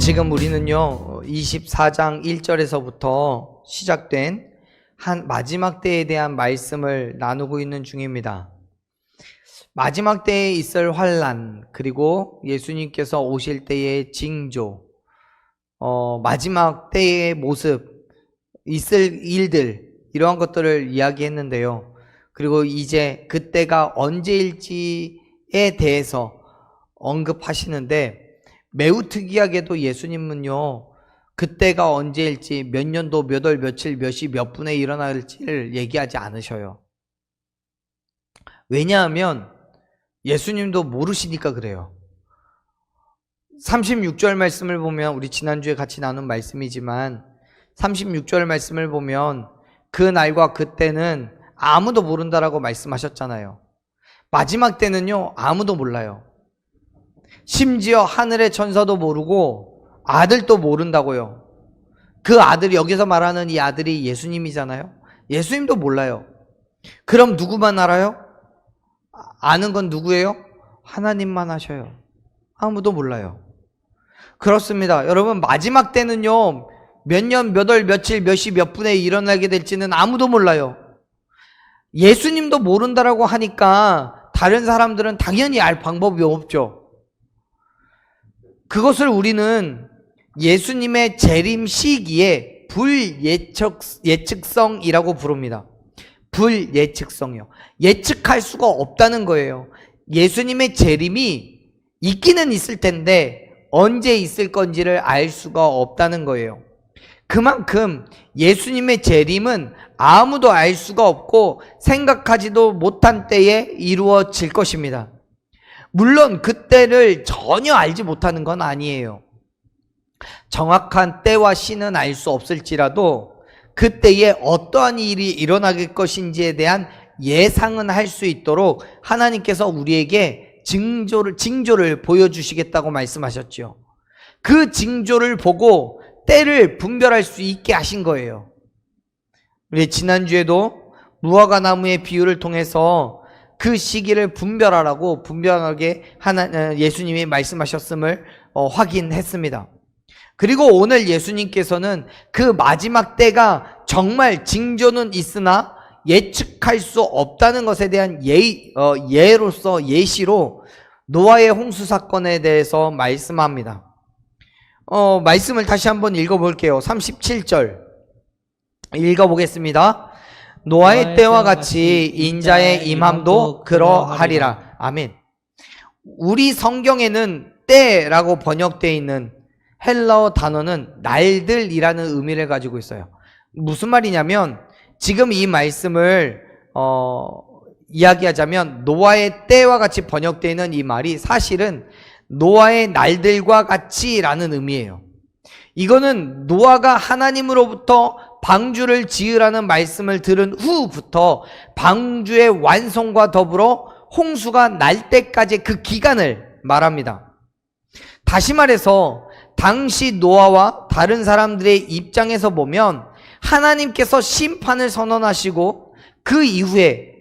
지금 우리는요 24장 1절에서부터 시작된 한 마지막 때에 대한 말씀을 나누고 있는 중입니다. 마지막 때에 있을 환난, 그리고 예수님께서 오실 때의 징조, 마지막 때의 모습, 있을 일들, 이러한 것들을 이야기했는데요. 그리고 이제 그때가 언제일지에 대해서 언급하시는데, 매우 특이하게도 예수님은요 그때가 언제일지, 몇 년도, 몇 월, 며칠, 몇 시, 몇 분에 일어날지를 얘기하지 않으셔요. 왜냐하면 예수님도 모르시니까 그래요. 36절 말씀을 보면, 우리 지난주에 같이 나눈 말씀이지만 36절 말씀을 보면 그 날과 그때는 아무도 모른다라고 말씀하셨잖아요. 마지막 때는요 아무도 몰라요. 심지어 하늘의 천사도 모르고 아들도 모른다고요. 그 아들이, 여기서 말하는 이 아들이 예수님이잖아요. 예수님도 몰라요. 그럼 누구만 알아요? 아는 건 누구예요? 하나님만 아셔요. 아무도 몰라요. 그렇습니다. 여러분, 마지막 때는요 몇 년, 몇 월, 며칠, 몇 시, 몇 분에 일어나게 될지는 아무도 몰라요. 예수님도 모른다라고 하니까 다른 사람들은 당연히 알 방법이 없죠. 그것을 우리는 예수님의 재림 시기에 불예측성이라고 부릅니다. 불예측성이요. 예측할 수가 없다는 거예요. 예수님의 재림이 있기는 있을 텐데 언제 있을 건지를 알 수가 없다는 거예요. 그만큼 예수님의 재림은 아무도 알 수가 없고 생각하지도 못한 때에 이루어질 것입니다. 물론 그때를 전혀 알지 못하는 건 아니에요. 정확한 때와 시는 알 수 없을지라도 그때에 어떠한 일이 일어날 것인지에 대한 예상은 할 수 있도록 하나님께서 우리에게 징조를 보여주시겠다고 말씀하셨죠. 그 징조를 보고 때를 분별할 수 있게 하신 거예요. 우리 지난주에도 무화과 나무의 비유를 통해서 그 시기를 분별하라고 분명하게 예수님이 말씀하셨음을 확인했습니다. 그리고 오늘 예수님께서는 그 마지막 때가 정말 징조는 있으나 예측할 수 없다는 것에 대한 예시로 노아의 홍수 사건에 대해서 말씀합니다. 말씀을 다시 한번 읽어볼게요. 37절 읽어보겠습니다. 노아의 때와 같이 인자의 임함도 그러하리라. 아멘. 우리 성경에는 때라고 번역되어 있는 헬라어 단어는 날들이라는 의미를 가지고 있어요. 무슨 말이냐면, 지금 이 말씀을 이야기하자면 노아의 때와 같이 번역되어 있는 이 말이 사실은 노아의 날들과 같이라는 의미예요. 이거는 노아가 하나님으로부터 방주를 지으라는 말씀을 들은 후부터 방주의 완성과 더불어 홍수가 날 때까지 그 기간을 말합니다. 다시 말해서 당시 노아와 다른 사람들의 입장에서 보면 하나님께서 심판을 선언하시고 그 이후에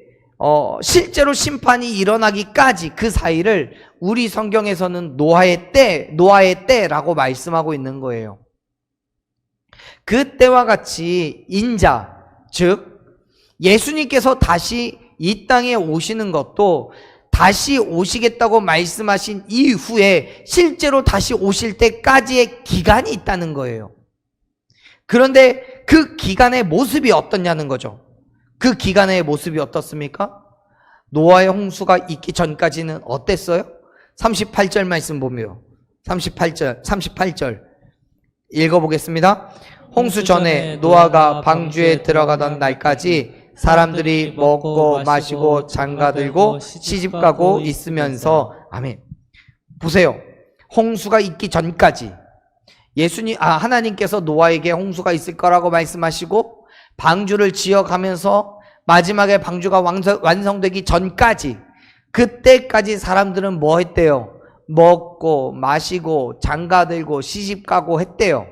실제로 심판이 일어나기까지 그 사이를 우리 성경에서는 노아의 때라고 말씀하고 있는 거예요. 그 때와 같이 인자, 즉 예수님께서 다시 이 땅에 오시는 것도 다시 오시겠다고 말씀하신 이후에 실제로 다시 오실 때까지의 기간이 있다는 거예요. 그런데 그 기간의 모습이 어떻냐는 거죠. 그 기간의 모습이 어떻습니까? 노아의 홍수가 있기 전까지는 어땠어요? 38절 말씀 보면 38절 읽어보겠습니다. 홍수 전에 노아가 방주에 들어가던 날까지 사람들이 먹고 마시고 장가들고 시집가고 있으면서, 아멘. 보세요. 홍수가 있기 전까지 하나님께서 노아에게 홍수가 있을 거라고 말씀하시고 방주를 지어가면서 마지막에 방주가 완성되기 전까지, 그때까지 사람들은 뭐 했대요? 먹고 마시고 장가들고 시집가고 했대요.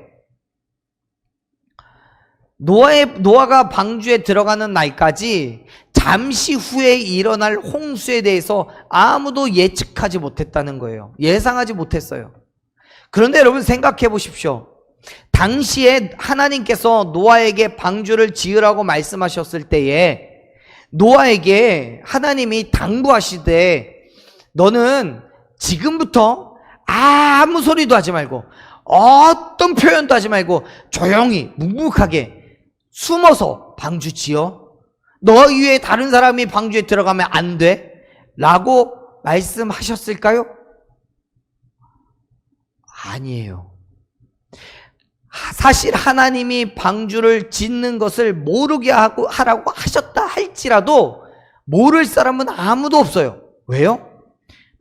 노아가 방주에 들어가는 날까지 잠시 후에 일어날 홍수에 대해서 아무도 예측하지 못했다는 거예요. 예상하지 못했어요. 그런데 여러분 생각해 보십시오. 당시에 하나님께서 노아에게 방주를 지으라고 말씀하셨을 때에 노아에게 하나님이 당부하시되 너는 지금부터 아무 소리도 하지 말고 어떤 표현도 하지 말고 조용히 묵묵하게 숨어서 방주 지어. 너 이외에 다른 사람이 방주에 들어가면 안 돼 라고 말씀하셨을까요? 아니에요. 사실 하나님이 방주를 짓는 것을 모르게 하라고 하셨다 할지라도 모를 사람은 아무도 없어요. 왜요?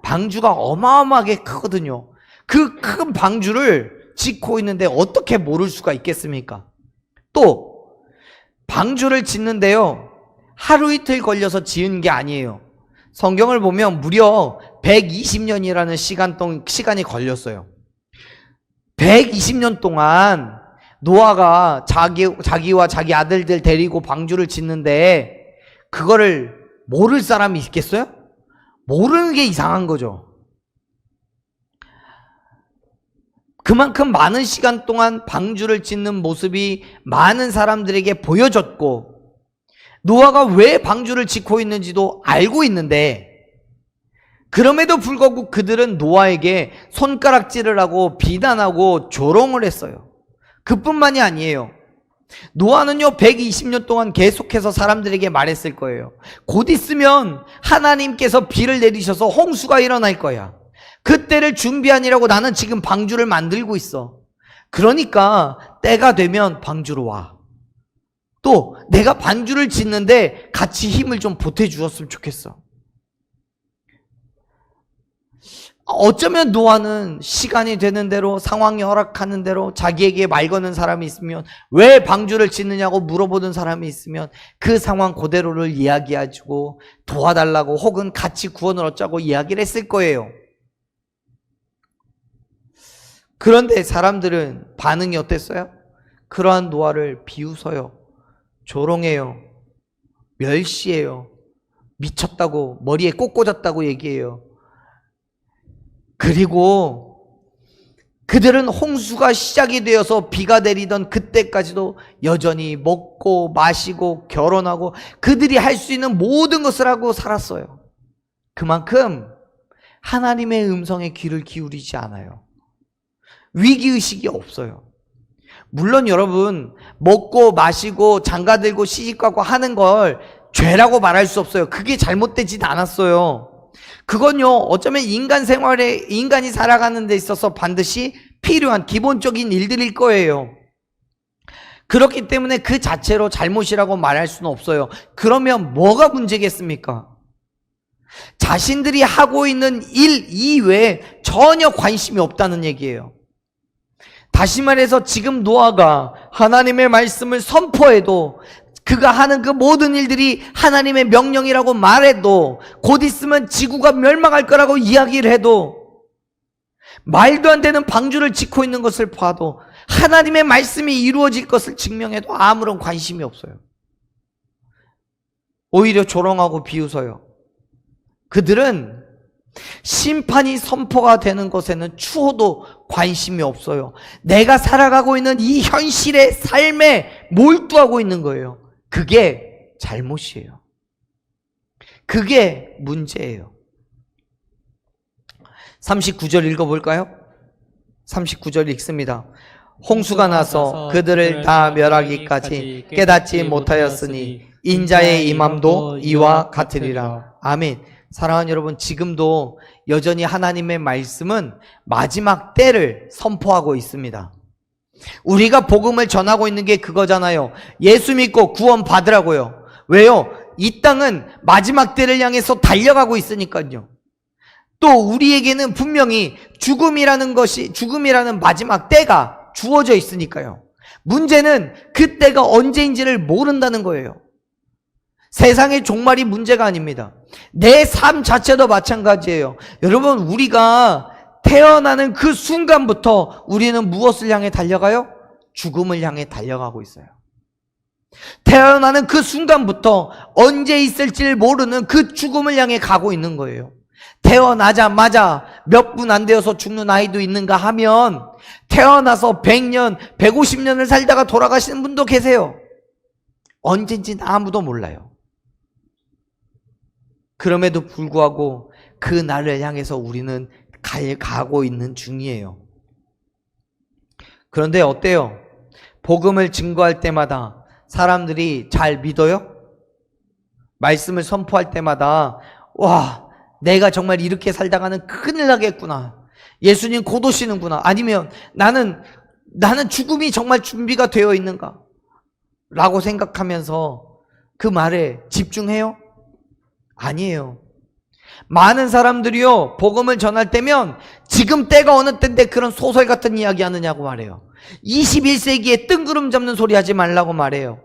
방주가 어마어마하게 크거든요. 그 큰 방주를 짓고 있는데 어떻게 모를 수가 있겠습니까? 또 방주를 짓는데요, 하루 이틀 걸려서 지은 게 아니에요. 성경을 보면 무려 120년이라는 시간이 걸렸어요. 120년 동안 노아가 자기와 자기 아들들 데리고 방주를 짓는데 그거를 모를 사람이 있겠어요? 모르는 게 이상한 거죠. 그만큼 많은 시간 동안 방주를 짓는 모습이 많은 사람들에게 보여졌고 노아가 왜 방주를 짓고 있는지도 알고 있는데 그럼에도 불구하고 그들은 노아에게 손가락질을 하고 비난하고 조롱을 했어요. 그뿐만이 아니에요. 노아는요 120년 동안 계속해서 사람들에게 말했을 거예요. 곧 있으면 하나님께서 비를 내리셔서 홍수가 일어날 거야. 그때를 준비하니라고 나는 지금 방주를 만들고 있어. 그러니까 때가 되면 방주로 와. 또 내가 방주를 짓는데 같이 힘을 좀 보태주었으면 좋겠어. 어쩌면 노아는 시간이 되는 대로 상황이 허락하는 대로 자기에게 말 거는 사람이 있으면 왜 방주를 짓느냐고 물어보는 사람이 있으면 그 상황 그대로를 이야기해주고 도와달라고 혹은 같이 구원을 얻자고 이야기를 했을 거예요. 그런데 사람들은 반응이 어땠어요? 그러한 노아를 비웃어요. 조롱해요. 멸시해요. 미쳤다고, 머리에 꽃 꽂았다고 얘기해요. 그리고 그들은 홍수가 시작이 되어서 비가 내리던 그때까지도 여전히 먹고 마시고 결혼하고 그들이 할 수 있는 모든 것을 하고 살았어요. 그만큼 하나님의 음성에 귀를 기울이지 않아요. 위기의식이 없어요. 물론 여러분 먹고 마시고 장가들고 시집가고 하는 걸 죄라고 말할 수 없어요. 그게 잘못되진 않았어요. 그건요 어쩌면 인간이 살아가는 데 있어서 반드시 필요한 기본적인 일들일 거예요. 그렇기 때문에 그 자체로 잘못이라고 말할 수는 없어요. 그러면 뭐가 문제겠습니까? 자신들이 하고 있는 일 이외에 전혀 관심이 없다는 얘기예요. 다시 말해서 지금 노아가 하나님의 말씀을 선포해도 그가 하는 그 모든 일들이 하나님의 명령이라고 말해도 곧 있으면 지구가 멸망할 거라고 이야기를 해도 말도 안 되는 방주를 짓고 있는 것을 봐도 하나님의 말씀이 이루어질 것을 증명해도 아무런 관심이 없어요. 오히려 조롱하고 비웃어요. 그들은 심판이 선포가 되는 것에는 추호도 관심이 없어요. 내가 살아가고 있는 이 현실의 삶에 몰두하고 있는 거예요. 그게 잘못이에요. 그게 문제예요. 39절 읽어볼까요? 39절 읽습니다. 홍수가 나서 그들을 다 멸하기까지 깨닫지 못하였으니 인자의 임함도 이와 같으리라. 아멘. 사랑하는 여러분, 지금도 여전히 하나님의 말씀은 마지막 때를 선포하고 있습니다. 우리가 복음을 전하고 있는 게 그거잖아요. 예수 믿고 구원 받으라고요. 왜요? 이 땅은 마지막 때를 향해서 달려가고 있으니까요. 또 우리에게는 분명히 죽음이라는 마지막 때가 주어져 있으니까요. 문제는 그 때가 언제인지를 모른다는 거예요. 세상의 종말이 문제가 아닙니다. 내 삶 자체도 마찬가지예요. 여러분, 우리가 태어나는 그 순간부터 우리는 무엇을 향해 달려가요? 죽음을 향해 달려가고 있어요. 태어나는 그 순간부터 언제 있을지를 모르는 그 죽음을 향해 가고 있는 거예요. 태어나자마자 몇 분 안 되어서 죽는 아이도 있는가 하면 태어나서 100년, 150년을 살다가 돌아가시는 분도 계세요. 언젠지는 아무도 몰라요. 그럼에도 불구하고 그 날을 향해서 우리는 가고 있는 중이에요. 그런데 어때요? 복음을 증거할 때마다 사람들이 잘 믿어요? 말씀을 선포할 때마다 와, 내가 정말 이렇게 살다가는 큰일 나겠구나. 예수님 곧 오시는구나. 아니면 나는 죽음이 정말 준비가 되어 있는가? 라고 생각하면서 그 말에 집중해요? 아니에요. 많은 사람들이요, 복음을 전할 때면 지금 때가 어느 때인데 그런 소설 같은 이야기 하느냐고 말해요. 21세기에 뜬구름 잡는 소리 하지 말라고 말해요.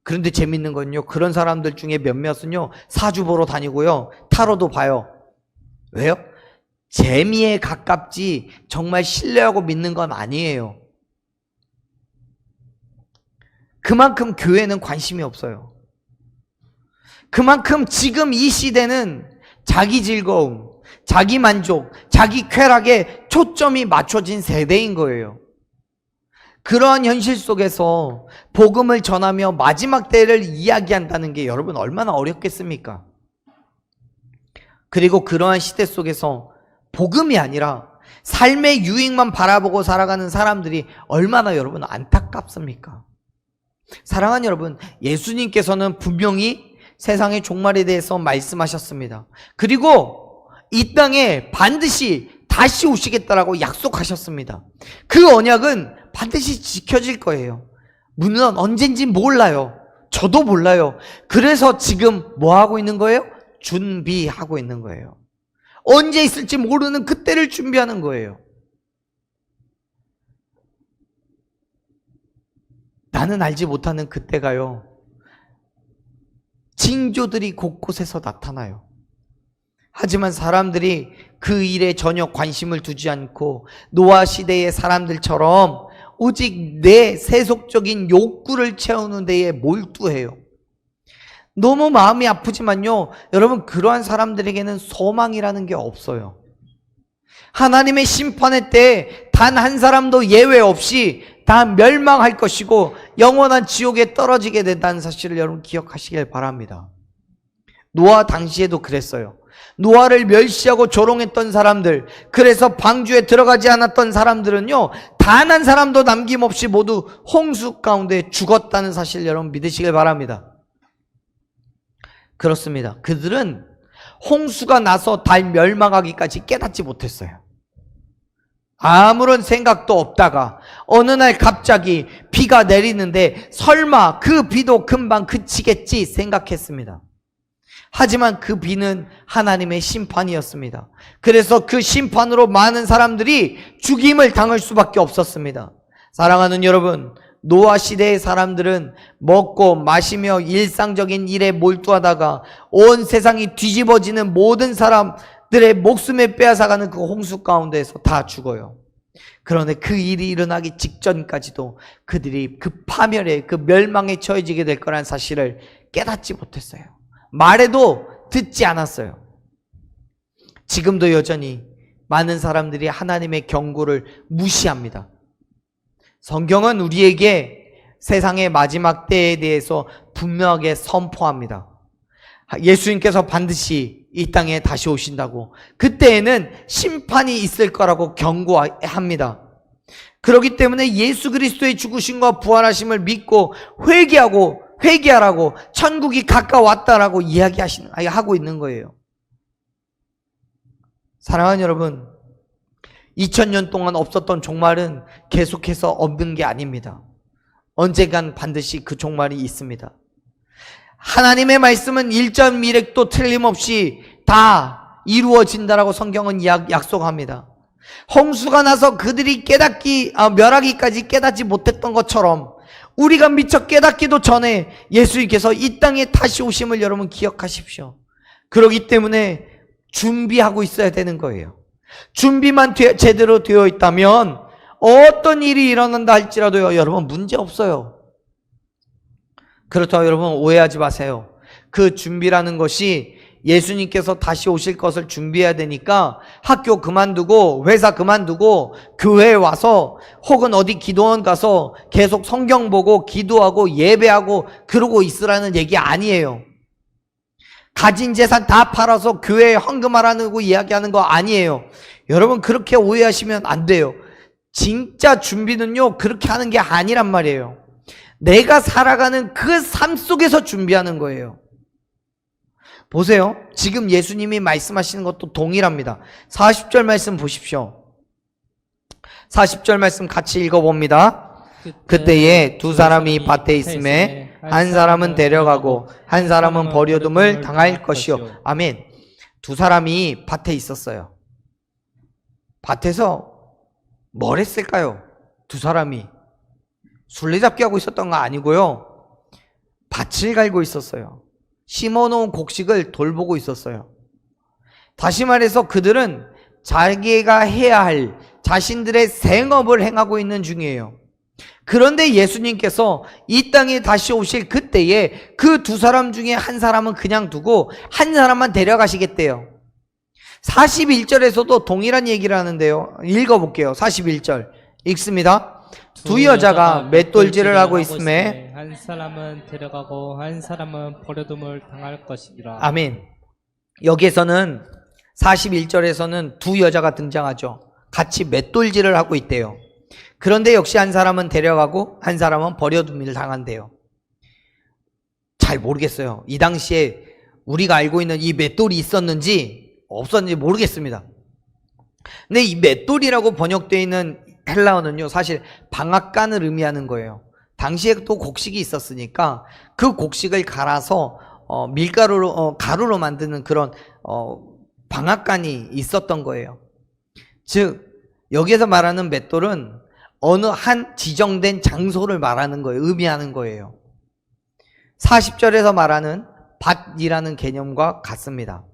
그런데 재밌는 건요, 그런 사람들 중에 몇몇은요, 사주 보러 다니고요, 타로도 봐요. 왜요? 재미에 가깝지 정말 신뢰하고 믿는 건 아니에요. 그만큼 교회는 관심이 없어요. 그만큼 지금 이 시대는 자기 즐거움, 자기 만족, 자기 쾌락에 초점이 맞춰진 세대인 거예요. 그러한 현실 속에서 복음을 전하며 마지막 때를 이야기한다는 게 여러분 얼마나 어렵겠습니까? 그리고 그러한 시대 속에서 복음이 아니라 삶의 유익만 바라보고 살아가는 사람들이 얼마나 여러분 안타깝습니까? 사랑하는 여러분, 예수님께서는 분명히 세상의 종말에 대해서 말씀하셨습니다. 그리고 이 땅에 반드시 다시 오시겠다라고 약속하셨습니다. 그 언약은 반드시 지켜질 거예요. 물론 언젠지 몰라요. 저도 몰라요. 그래서 지금 뭐 하고 있는 거예요? 준비하고 있는 거예요. 언제 있을지 모르는 그때를 준비하는 거예요. 나는 알지 못하는 그때가요, 징조들이 곳곳에서 나타나요. 하지만 사람들이 그 일에 전혀 관심을 두지 않고 노아 시대의 사람들처럼 오직 내 세속적인 욕구를 채우는 데에 몰두해요. 너무 마음이 아프지만요, 여러분, 그러한 사람들에게는 소망이라는 게 없어요. 하나님의 심판의 때 단 한 사람도 예외 없이 다 멸망할 것이고 영원한 지옥에 떨어지게 된다는 사실을 여러분 기억하시길 바랍니다. 노아 당시에도 그랬어요. 노아를 멸시하고 조롱했던 사람들, 그래서 방주에 들어가지 않았던 사람들은요, 단 한 사람도 남김없이 모두 홍수 가운데 죽었다는 사실 여러분 믿으시길 바랍니다. 그렇습니다. 그들은 홍수가 나서 다 멸망하기까지 깨닫지 못했어요. 아무런 생각도 없다가 어느 날 갑자기 비가 내리는데 설마 그 비도 금방 그치겠지 생각했습니다. 하지만 그 비는 하나님의 심판이었습니다. 그래서 그 심판으로 많은 사람들이 죽임을 당할 수밖에 없었습니다. 사랑하는 여러분, 노아 시대의 사람들은 먹고 마시며 일상적인 일에 몰두하다가 온 세상이 뒤집어지는 모든 사람들의 목숨을 빼앗아가는 그 홍수 가운데에서 다 죽어요. 그런데 그 일이 일어나기 직전까지도 그들이 그 파멸에, 그 멸망에 처해지게 될 거라는 사실을 깨닫지 못했어요. 말해도 듣지 않았어요. 지금도 여전히 많은 사람들이 하나님의 경고를 무시합니다. 성경은 우리에게 세상의 마지막 때에 대해서 분명하게 선포합니다. 예수님께서 반드시 이 땅에 다시 오신다고, 그때에는 심판이 있을 거라고 경고합니다. 그렇기 때문에 예수 그리스도의 죽으심과 부활하심을 믿고 회개하라고, 천국이 가까웠다라고 하고 있는 거예요. 사랑하는 여러분, 2000년 동안 없었던 종말은 계속해서 없는 게 아닙니다. 언젠간 반드시 그 종말이 있습니다. 하나님의 말씀은 일전 미륵도 틀림없이 다 이루어진다라고 성경은 약속합니다. 홍수가 나서 그들이 멸하기까지 깨닫지 못했던 것처럼 우리가 미처 깨닫기도 전에 예수님께서 이 땅에 다시 오심을 여러분 기억하십시오. 그렇기 때문에 준비하고 있어야 되는 거예요. 준비만 제대로 되어 있다면 어떤 일이 일어난다 할지라도요, 여러분 문제 없어요. 그렇다고 여러분 오해하지 마세요. 그 준비라는 것이 예수님께서 다시 오실 것을 준비해야 되니까 학교 그만두고 회사 그만두고 교회에 와서 혹은 어디 기도원 가서 계속 성경 보고 기도하고 예배하고 그러고 있으라는 얘기 아니에요. 가진 재산 다 팔아서 교회에 헌금하라고 이야기하는 거 아니에요. 여러분 그렇게 오해하시면 안 돼요. 진짜 준비는요 그렇게 하는 게 아니란 말이에요. 내가 살아가는 그 삶 속에서 준비하는 거예요. 보세요. 지금 예수님이 말씀하시는 것도 동일합니다. 40절 말씀 보십시오. 40절 말씀 같이 읽어봅니다. 그때에 두 사람이 밭에 있음에 한 사람은 데려가고 한 사람은 버려둠을 당할 것이요. 아멘. 두 사람이 밭에 있었어요. 밭에서 뭘 했을까요? 두 사람이 술래잡기 하고 있었던 거 아니고요. 밭을 갈고 있었어요. 심어놓은 곡식을 돌보고 있었어요. 다시 말해서 그들은 자기가 해야 할 자신들의 생업을 행하고 있는 중이에요. 그런데 예수님께서 이 땅에 다시 오실 그때에 그 두 사람 중에 한 사람은 그냥 두고 한 사람만 데려가시겠대요. 41절에서도 동일한 얘기를 하는데요. 읽어볼게요. 41절 읽습니다. 두 여자가 맷돌질을 하고 있음에 한 사람은 데려가고 한 사람은 버려둠을 당할 것이니라. 아멘. 여기에서는 41절에서는 두 여자가 등장하죠. 같이 맷돌질을 하고 있대요. 그런데 역시 한 사람은 데려가고 한 사람은 버려둠을 당한대요. 잘 모르겠어요. 이 당시에 우리가 알고 있는 이 맷돌이 있었는지 없었는지 모르겠습니다. 근데 이 맷돌이라고 번역되어 있는 헬라어는요 사실 방앗간을 의미하는 거예요. 당시에 또 곡식이 있었으니까 그 곡식을 갈아서 밀가루로 가루로 만드는 그런 방앗간이 있었던 거예요. 즉 여기에서 말하는 맷돌은 어느 한 지정된 장소를 말하는 거예요. 의미하는 거예요. 40절에서 말하는 밭이라는 개념과 같습니다.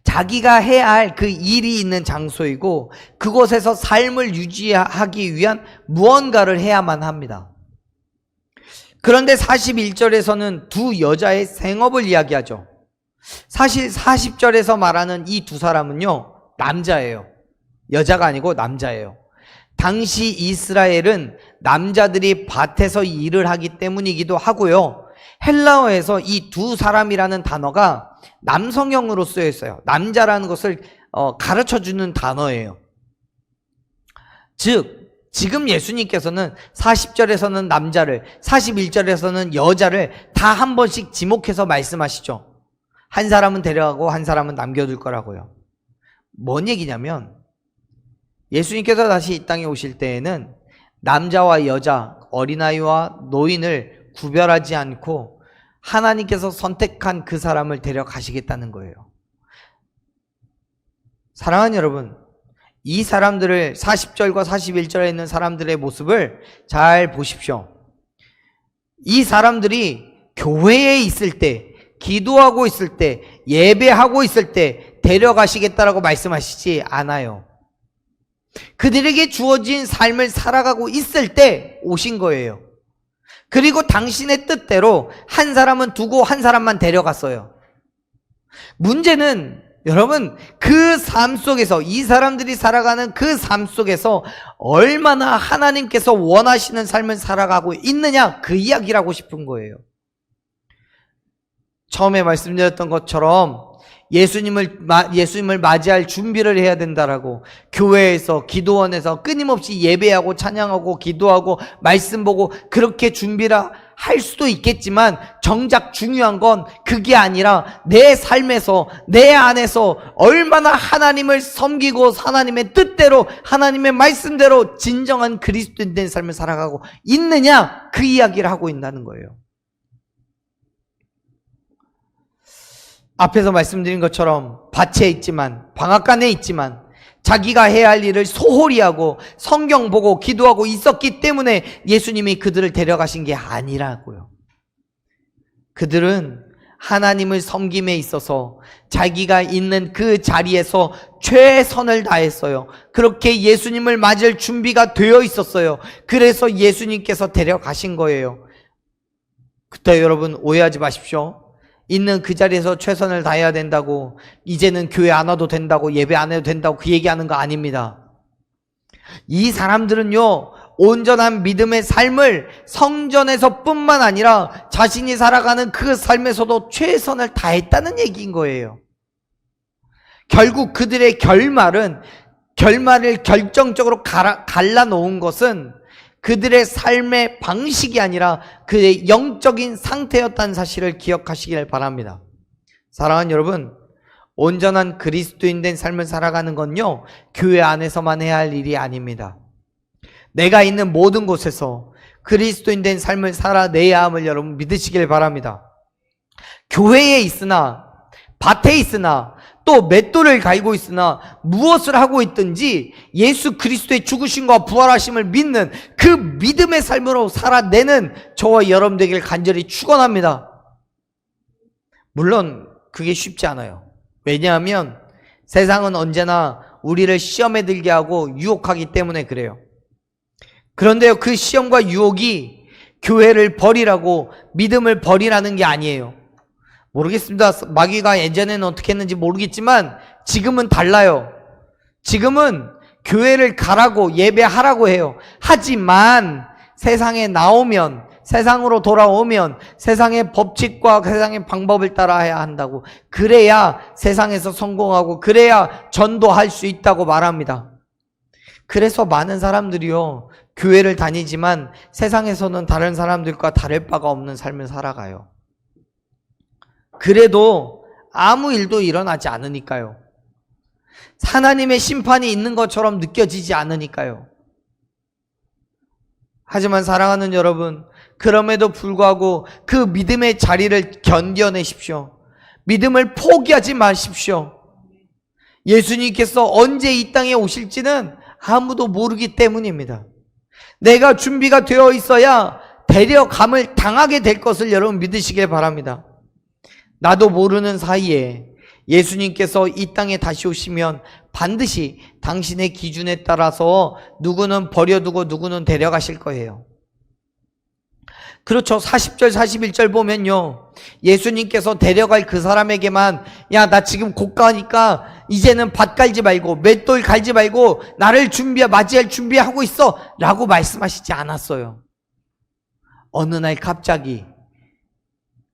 자기가 해야 할 그 일이 있는 장소이고 그곳에서 삶을 유지하기 위한 무언가를 해야만 합니다. 그런데 41절에서는 두 여자의 생업을 이야기하죠. 사실 40절에서 말하는 이 두 사람은요 남자예요. 여자가 아니고 남자예요. 당시 이스라엘은 남자들이 밭에서 일을 하기 때문이기도 하고요. 헬라어에서 이 두 사람이라는 단어가 남성형으로 쓰여 있어요. 남자라는 것을 가르쳐주는 단어예요. 즉 지금 예수님께서는 40절에서는 남자를 41절에서는 여자를 다 한 번씩 지목해서 말씀하시죠. 한 사람은 데려가고 한 사람은 남겨둘 거라고요. 뭔 얘기냐면 예수님께서 다시 이 땅에 오실 때에는 남자와 여자, 어린아이와 노인을 구별하지 않고 하나님께서 선택한 그 사람을 데려가시겠다는 거예요. 사랑하는 여러분, 이 사람들을 40절과 41절에 있는 사람들의 모습을 잘 보십시오. 이 사람들이 교회에 있을 때, 기도하고 있을 때, 예배하고 있을 때 데려가시겠다라고 말씀하시지 않아요. 그들에게 주어진 삶을 살아가고 있을 때 오신 거예요. 그리고 당신의 뜻대로 한 사람은 두고 한 사람만 데려갔어요. 문제는 여러분 그 삶 속에서 이 사람들이 살아가는 그 삶 속에서 얼마나 하나님께서 원하시는 삶을 살아가고 있느냐 그 이야기를 하고 싶은 거예요. 처음에 말씀드렸던 것처럼 예수님을 맞이할 준비를 해야 된다라고 교회에서 기도원에서 끊임없이 예배하고 찬양하고 기도하고 말씀 보고 그렇게 준비를 할 수도 있겠지만 정작 중요한 건 그게 아니라 내 삶에서 내 안에서 얼마나 하나님을 섬기고 하나님의 뜻대로 하나님의 말씀대로 진정한 그리스도인된 삶을 살아가고 있느냐 그 이야기를 하고 있다는 거예요. 앞에서 말씀드린 것처럼 밭에 있지만 방앗간에 있지만 자기가 해야 할 일을 소홀히 하고 성경 보고 기도하고 있었기 때문에 예수님이 그들을 데려가신 게 아니라고요. 그들은 하나님을 섬김에 있어서 자기가 있는 그 자리에서 최선을 다했어요. 그렇게 예수님을 맞을 준비가 되어 있었어요. 그래서 예수님께서 데려가신 거예요. 그때 여러분 오해하지 마십시오. 있는 그 자리에서 최선을 다해야 된다고, 이제는 교회 안 와도 된다고, 예배 안 해도 된다고 그 얘기하는 거 아닙니다. 이 사람들은요, 온전한 믿음의 삶을 성전에서 뿐만 아니라 자신이 살아가는 그 삶에서도 최선을 다했다는 얘기인 거예요. 결국 그들의 결말을 결정적으로 갈라놓은 것은 그들의 삶의 방식이 아니라 그의 영적인 상태였다는 사실을 기억하시길 바랍니다. 사랑하는 여러분, 온전한 그리스도인 된 삶을 살아가는 건요, 교회 안에서만 해야 할 일이 아닙니다. 내가 있는 모든 곳에서 그리스도인 된 삶을 살아내야 함을 여러분 믿으시길 바랍니다. 교회에 있으나, 밭에 있으나, 또 맷돌을 갈고 있으나, 무엇을 하고 있든지 예수 그리스도의 죽으심과 부활하심을 믿는 그 믿음의 삶으로 살아내는 저와 여러분 되길 간절히 축원합니다. 물론 그게 쉽지 않아요. 왜냐하면 세상은 언제나 우리를 시험에 들게 하고 유혹하기 때문에 그래요. 그런데요, 그 시험과 유혹이 교회를 버리라고, 믿음을 버리라는 게 아니에요. 모르겠습니다. 마귀가 예전에는 어떻게 했는지 모르겠지만 지금은 달라요. 지금은 교회를 가라고, 예배하라고 해요. 하지만 세상에 나오면, 세상으로 돌아오면 세상의 법칙과 세상의 방법을 따라야 한다고, 그래야 세상에서 성공하고 그래야 전도할 수 있다고 말합니다. 그래서 많은 사람들이요, 교회를 다니지만 세상에서는 다른 사람들과 다를 바가 없는 삶을 살아가요. 그래도 아무 일도 일어나지 않으니까요. 하나님의 심판이 있는 것처럼 느껴지지 않으니까요. 하지만 사랑하는 여러분, 그럼에도 불구하고 그 믿음의 자리를 견뎌내십시오. 믿음을 포기하지 마십시오. 예수님께서 언제 이 땅에 오실지는 아무도 모르기 때문입니다. 내가 준비가 되어 있어야 데려감을 당하게 될 것을 여러분 믿으시길 바랍니다. 나도 모르는 사이에 예수님께서 이 땅에 다시 오시면 반드시 당신의 기준에 따라서 누구는 버려두고 누구는 데려가실 거예요. 그렇죠. 40절 41절 보면요, 예수님께서 데려갈 그 사람에게만, 야, 나 지금 고가니까 이제는 밭 갈지 말고 맷돌 갈지 말고 나를 맞이할 준비하고 있어 라고 말씀하시지 않았어요. 어느 날 갑자기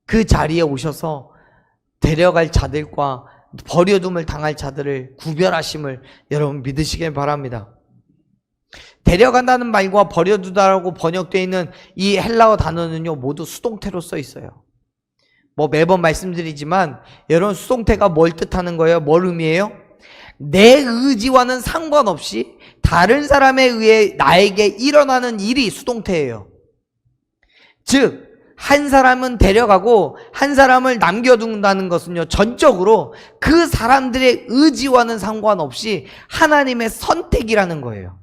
그 자리에 오셔서 데려갈 자들과 버려둠을 당할 자들을 구별하심을 여러분 믿으시길 바랍니다. 데려간다는 말과 버려두다라고 번역되어 있는 이 헬라어 단어는요, 모두 수동태로 써 있어요. 매번 말씀드리지만 여러분, 수동태가 뭘 뜻하는 거예요? 뭘 의미해요? 내 의지와는 상관없이 다른 사람에 의해 나에게 일어나는 일이 수동태예요. 즉, 한 사람은 데려가고 한 사람을 남겨둔다는 것은요, 전적으로 그 사람들의 의지와는 상관없이 하나님의 선택이라는 거예요.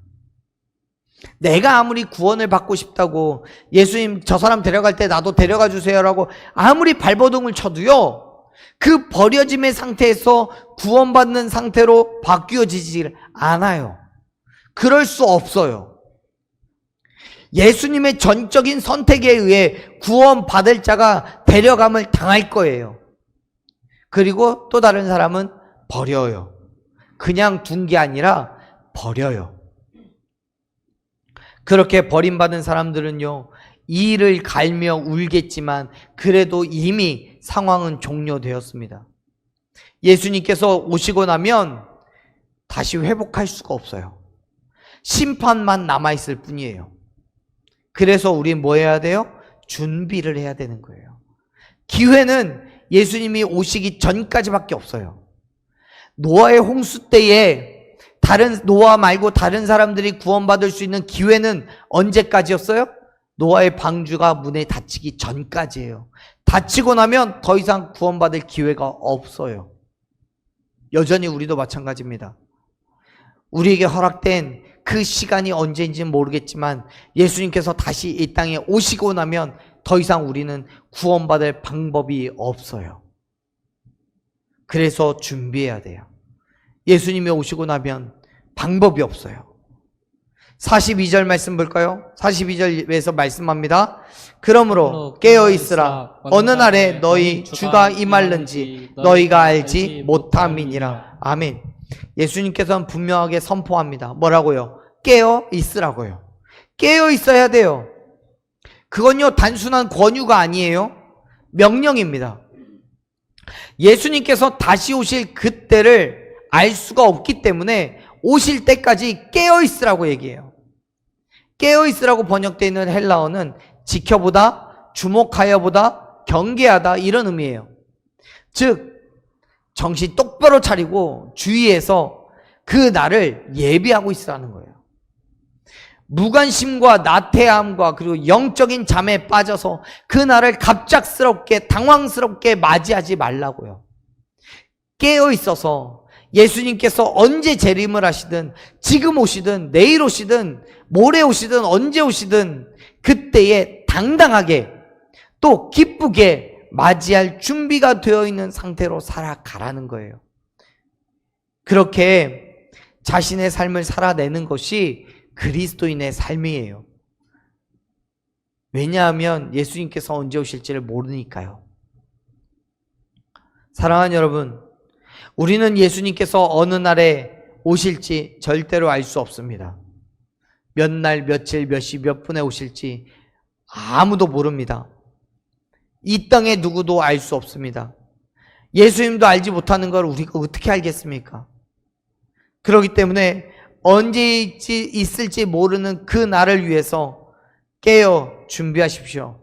내가 아무리 구원을 받고 싶다고, 예수님 저 사람 데려갈 때 나도 데려가 주세요라고 아무리 발버둥을 쳐도요, 그 버려짐의 상태에서 구원받는 상태로 바뀌어지지 않아요. 그럴 수 없어요. 예수님의 전적인 선택에 의해 구원받을 자가 데려감을 당할 거예요. 그리고 또 다른 사람은 버려요. 그냥 둔 게 아니라 버려요. 그렇게 버림받은 사람들은요, 이를 갈며 울겠지만 그래도 이미 상황은 종료되었습니다. 예수님께서 오시고 나면 다시 회복할 수가 없어요. 심판만 남아있을 뿐이에요. 그래서 우린 뭐 해야 돼요? 준비를 해야 되는 거예요. 기회는 예수님이 오시기 전까지밖에 없어요. 노아의 홍수 때에 노아 말고 다른 사람들이 구원받을 수 있는 기회는 언제까지였어요? 노아의 방주가 문에 닫히기 전까지예요. 닫히고 나면 더 이상 구원받을 기회가 없어요. 여전히 우리도 마찬가지입니다. 우리에게 허락된 그 시간이 언제인지는 모르겠지만 예수님께서 다시 이 땅에 오시고 나면 더 이상 우리는 구원받을 방법이 없어요. 그래서 준비해야 돼요. 예수님이 오시고 나면 방법이 없어요. 42절 말씀 볼까요? 42절에서 말씀합니다. 그러므로 깨어있으라. 어느 날에 너희 주가 임할는지 너희가 알지 못함이니라. 아멘. 예수님께서는 분명하게 선포합니다. 뭐라고요? 깨어있으라고요. 깨어있어야 돼요. 그건요, 단순한 권유가 아니에요. 명령입니다. 예수님께서 다시 오실 그때를 알 수가 없기 때문에 오실 때까지 깨어있으라고 얘기해요. 깨어있으라고 번역되어 있는 헬라어는 지켜보다, 주목하여보다, 경계하다 이런 의미예요. 즉 정신 똑바로 차리고 주의해서 그 날을 예비하고 있으라는 거예요. 무관심과 나태함과 그리고 영적인 잠에 빠져서 그 날을 갑작스럽게 당황스럽게 맞이하지 말라고요. 깨어 있어서 예수님께서 언제 재림을 하시든 지금 오시든 내일 오시든 모레 오시든 언제 오시든 그때에 당당하게 또 기쁘게 맞이할 준비가 되어 있는 상태로 살아가라는 거예요. 그렇게 자신의 삶을 살아내는 것이 그리스도인의 삶이에요. 왜냐하면 예수님께서 언제 오실지를 모르니까요. 사랑하는 여러분, 우리는 예수님께서 어느 날에 오실지 절대로 알 수 없습니다. 몇 날, 며칠, 몇 시, 몇 분에 오실지 아무도 모릅니다. 이 땅에 누구도 알 수 없습니다. 예수님도 알지 못하는 걸 우리가 어떻게 알겠습니까? 그렇기 때문에 언제 있을지 모르는 그 날을 위해서 깨어 준비하십시오.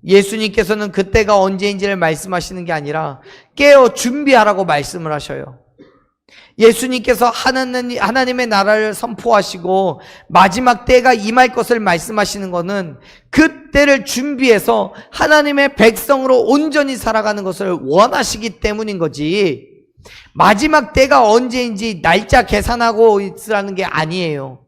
예수님께서는 그때가 언제인지를 말씀하시는 게 아니라 깨어 준비하라고 말씀을 하셔요. 예수님께서 하나님의 나라를 선포하시고 마지막 때가 임할 것을 말씀하시는 것은 그때를 준비해서 하나님의 백성으로 온전히 살아가는 것을 원하시기 때문인 거지, 마지막 때가 언제인지 날짜 계산하고 있으라는 게 아니에요.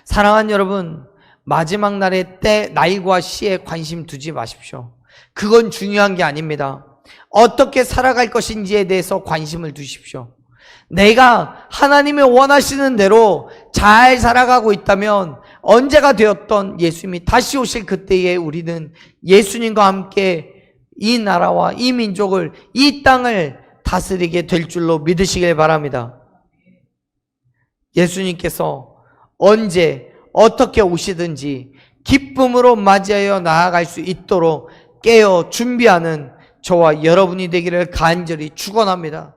사랑하는 여러분, 마지막 날의 때, 날과 시에 관심 두지 마십시오. 그건 중요한 게 아닙니다. 어떻게 살아갈 것인지에 대해서 관심을 두십시오. 내가 하나님의 원하시는 대로 잘 살아가고 있다면 언제가 되었던 예수님이 다시 오실 그때에 우리는 예수님과 함께 이 나라와 이 민족을, 이 땅을 다스리게 될 줄로 믿으시길 바랍니다. 예수님께서 언제 어떻게 오시든지 기쁨으로 맞이하여 나아갈 수 있도록 깨어 준비하는 저와 여러분이 되기를 간절히 축원합니다.